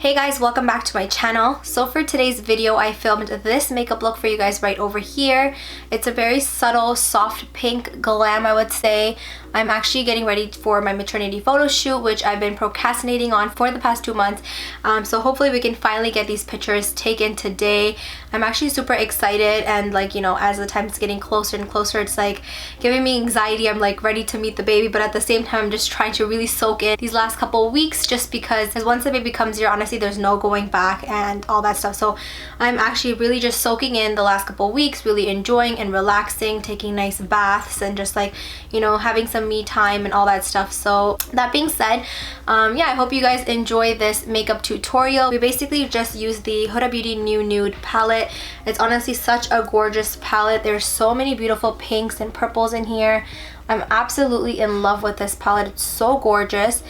Hey guys, welcome back to my channel. So for today's video, I filmed this makeup look for you guys right over here. It's a very subtle, soft pink glam, I would say. I'm actually getting ready for my maternity photo shoot, which I've been procrastinating on for the past 2 months. So hopefully we can finally get these pictures taken today. I'm actually super excited, and like, you know, as the time's getting closer and closer, it's like giving me anxiety. I'm like ready to meet the baby, but at the same time, I'm just trying to really soak in these last couple of weeks, just because once the baby comes here, honestly, there's no going back and all that stuff. So I'm actually really just soaking in the last couple of weeks, really enjoying and relaxing, taking nice baths, and just like, you know, having some me time and all that stuff. So that being said, yeah, I hope you guys enjoy this makeup tutorial. We basically just use the Huda Beauty New Nude palette. It's honestly such a gorgeous palette. There's so many beautiful pinks and purples in here. I'm absolutely in love with this palette. It's so gorgeous.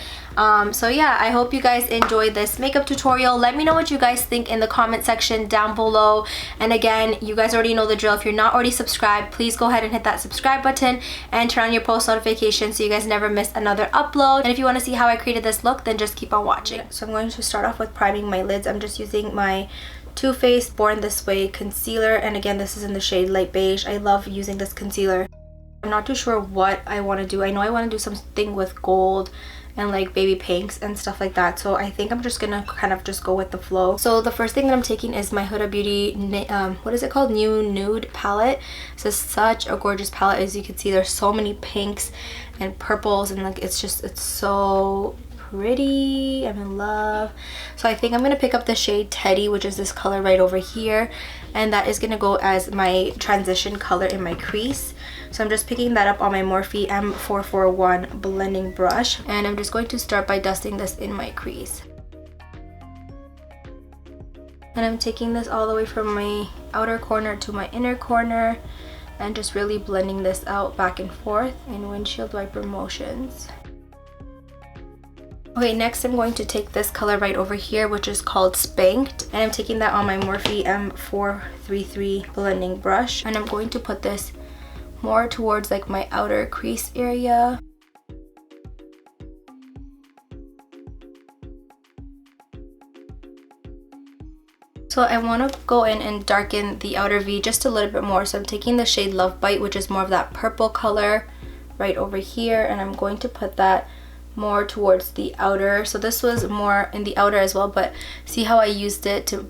So yeah, I hope you guys enjoyed this makeup tutorial. Let me know what you guys think in the comment section down below. And again, you guys already know the drill. If you're not already subscribed, please go ahead and hit that subscribe button and turn on your post notifications so you guys never miss another upload. And if you want to see how I created this look, then just keep on watching. So I'm going to start off with priming my lids. I'm just using my Too Faced Born This Way concealer, and again, this is in the shade Light Beige. I love using this concealer. I'm not too sure what I want to do. I know I want to do something with gold and like baby pinks and stuff like that, so I think I'm just gonna kind of just go with the flow. So the first thing that I'm taking is my Huda Beauty what is it called, New Nude palette. This is such a gorgeous palette. As you can see, there's so many pinks and purples, and like it's so pretty. I'm in love. So I think I'm gonna pick up the shade Teddy, which is this color right over here, and that is gonna go as my transition color in my crease. So I'm just picking that up on my Morphe M441 blending brush, and I'm just going to start by dusting this in my crease. And I'm taking this all the way from my outer corner to my inner corner and just really blending this out back and forth in windshield wiper motions. Okay, next I'm going to take this color right over here, which is called Spanked, and I'm taking that on my Morphe M433 blending brush, and I'm going to put this more towards like my outer crease area. So I want to go in and darken the outer V just a little bit more, so I'm taking the shade Love Bite, which is more of that purple color right over here, and I'm going to put that more towards the outer. So this was more in the outer as well, but see how I used it to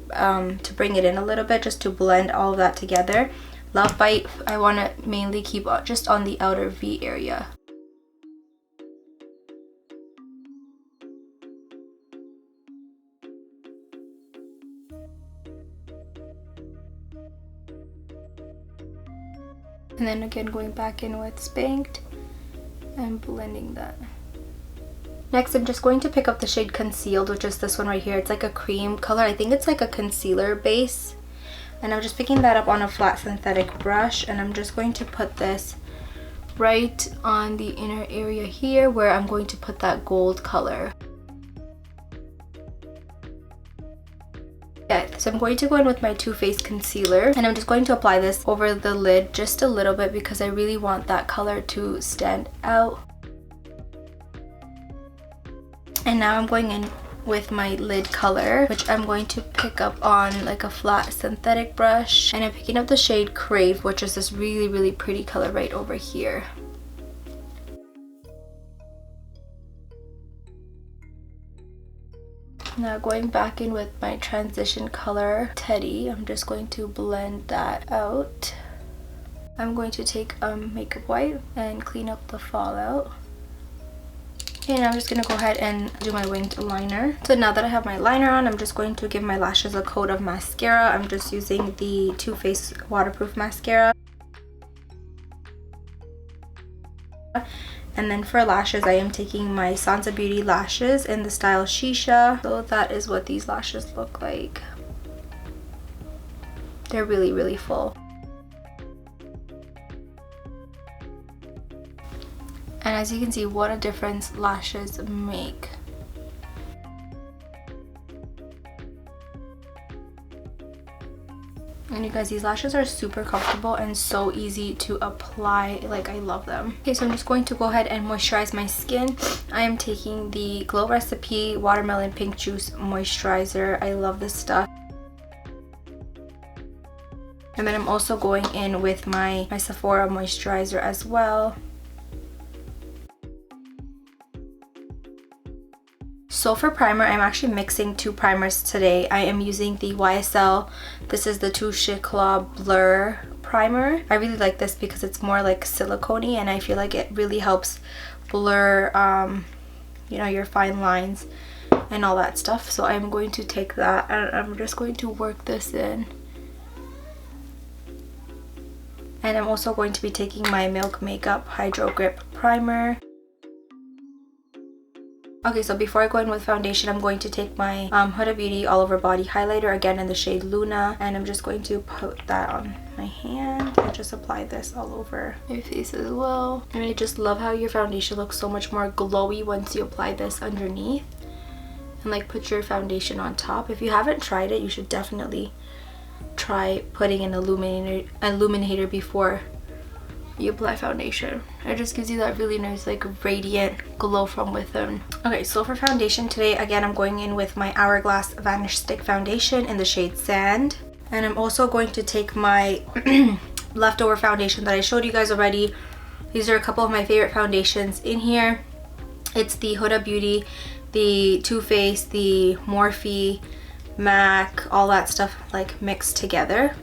bring it in a little bit, just to blend all of that together. Love Bite, I want to mainly keep just on the outer V area. And then again, going back in with Spanked and blending that. Next, I'm just going to pick up the shade Concealed, which is this one right here. It's like a cream color. I think it's like a concealer base. And I'm just picking that up on a flat synthetic brush, and I'm just going to put this right on the inner area here, where I'm going to put that gold color. Yeah, so I'm going to go in with my Too Faced concealer, and I'm just going to apply this over the lid just a little bit because I really want that color to stand out. And now I'm going in with my lid color, which I'm going to pick up on like a flat synthetic brush, and I'm picking up the shade Crave, which is this really pretty color right over here. Now going back in with my transition color Teddy, I'm just going to blend that out. I'm going to take makeup wipe and clean up the fallout. Okay, now I'm just going to go ahead and do my winged liner. So now that I have my liner on, I'm just going to give my lashes a coat of mascara. I'm just using the Too Faced waterproof mascara. And then for lashes, I am taking my SANZA Beauty lashes in the style Shisha. So that is what these lashes look like. They're really full. And as you can see, what a difference lashes make. And you guys, these lashes are super comfortable and so easy to apply. Like, I love them. Okay, so I'm just going to go ahead and moisturize my skin. I am taking the Glow Recipe Watermelon Pink Juice Moisturizer. I love this stuff. And then I'm also going in with my SEPHORA moisturizer as well. So for primer, I'm actually mixing two primers today. I am using the YSL, this is the Touche Eclat Blur primer. I really like this because it's more like silicone-y and I feel like it really helps blur, you know, your fine lines and all that stuff. So I'm going to take that and I'm just going to work this in. And I'm also going to be taking my Milk Makeup Hydro Grip Primer. Okay, so before I go in with foundation, I'm going to take my Huda Beauty All Over Body Highlighter, again in the shade Luna. And I'm just going to put that on my hand and just apply this all over my face as well. And I just love how your foundation looks so much more glowy once you apply this underneath. And like put your foundation on top. If you haven't tried it, you should definitely try putting an illuminator before you apply foundation. It just gives you that really nice like radiant glow from within. Okay, so for foundation today, again, I'm going in with my Hourglass Vanish Stick Foundation in the shade Sand. And I'm also going to take my leftover foundation that I showed you guys already. These are a couple of my favorite foundations in here. It's the Huda Beauty, the Too Faced, the Morphe, MAC, all that stuff like mixed together.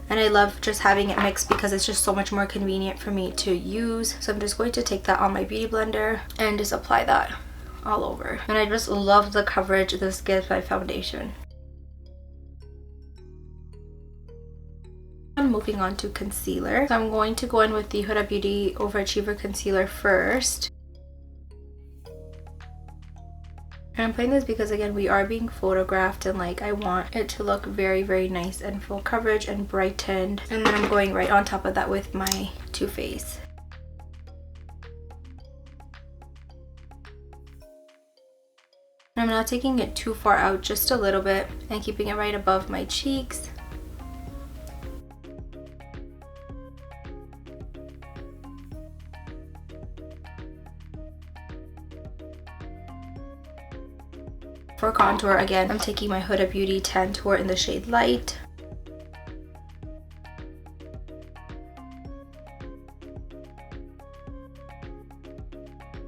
And I love just having it mixed because it's just so much more convenient for me to use. So I'm just going to take that on my beauty blender and just apply that all over. And I just love the coverage this gives my foundation. I'm moving on to concealer. So I'm going to go in with the Huda Beauty Overachiever Concealer first. And I'm putting this because, again, we are being photographed and like I want it to look very, very nice and full coverage and brightened. And then I'm going right on top of that with my Too Faced. I'm not taking it too far out, just a little bit, and keeping it right above my cheeks. For contour, again, I'm taking my Huda Beauty Tan Tour in the shade Light.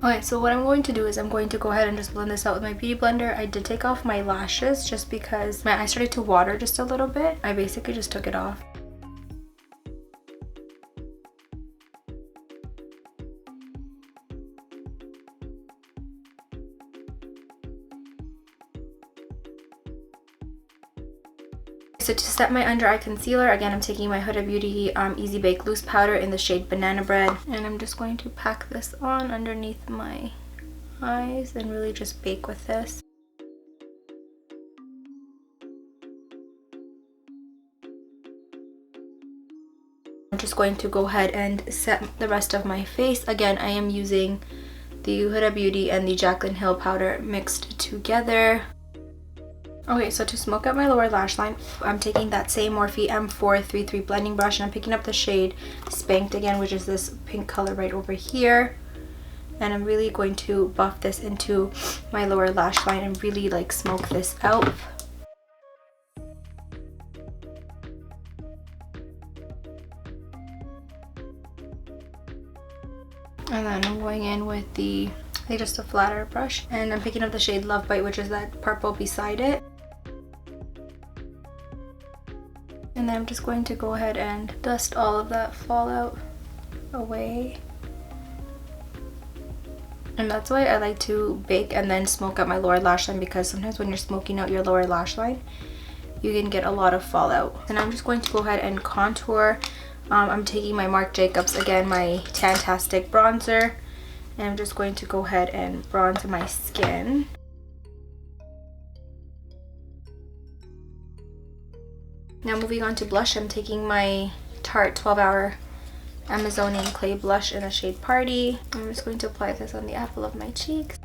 Okay, so what I'm going to do is I'm going to go ahead and just blend this out with my beauty blender. I did take off my lashes just because my eyes started to water just a little bit. I basically just took it off. So to set my under eye concealer, again, I'm taking my Huda Beauty Easy Bake Loose Powder in the shade Banana Bread. And I'm just going to pack this on underneath my eyes and really just bake with this. I'm just going to go ahead and set the rest of my face. Again, I am using the Huda Beauty and the Jaclyn Hill powder mixed together. Okay, so to smoke out my lower lash line, I'm taking that same Morphe M433 blending brush and I'm picking up the shade Spanked again, which is this pink color right over here. And I'm really going to buff this into my lower lash line and really like smoke this out. And then I'm going in with the, I think just a flatter brush, and I'm picking up the shade Love Bite, which is that purple beside it. And then I'm just going to go ahead and dust all of that fallout away. And that's why I like to bake and then smoke out my lower lash line, because sometimes when you're smoking out your lower lash line, you can get a lot of fallout. And I'm just going to go ahead and contour. I'm taking my Marc Jacobs, again, my Tantastic bronzer. And I'm just going to go ahead and bronze my skin. Now moving on to blush, I'm taking my Tarte 12 Hour Amazonian Clay Blush in the shade Party. I'm just going to apply this on the apple of my cheeks.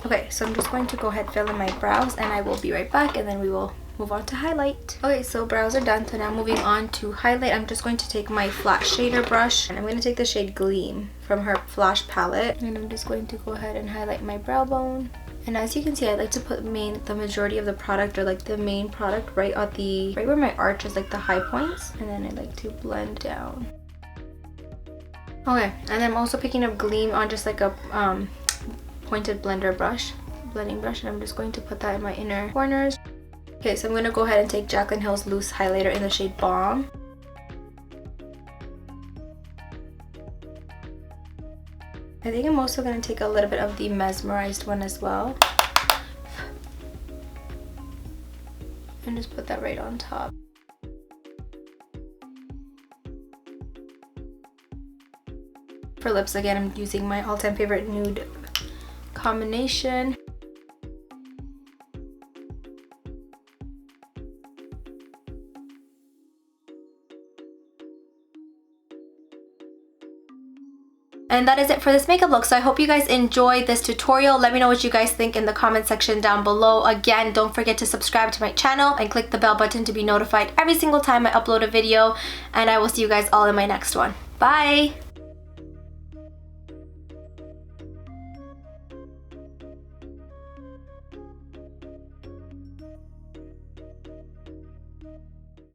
Okay, so I'm just going to go ahead and fill in my brows, and I will be right back, and then we will move on to highlight. Okay, so brows are done, so now moving on to highlight. I'm just going to take my flat shader brush, and I'm going to take the shade Gleam from her Flash palette, and I'm just going to go ahead and highlight my brow bone. And as you can see, I like to put the majority of the product, or like the main product, right where my arch is, like the high points, and then I like to blend down. Okay, and I'm also picking up Gleam on just like a pointed blending brush, and I'm just going to put that in my inner corners. Okay, so I'm going to go ahead and take Jaclyn Hill's loose highlighter in the shade Balm. I think I'm also going to take a little bit of the Mesmerized one as well, and just put that right on top. For lips, again, I'm using my all-time favorite nude combination. And that is it for this makeup look. So I hope you guys enjoyed this tutorial. Let me know what you guys think in the comment section down below. Again, don't forget to subscribe to my channel and click the bell button to be notified every single time I upload a video. And I will see you guys all in my next one. Bye!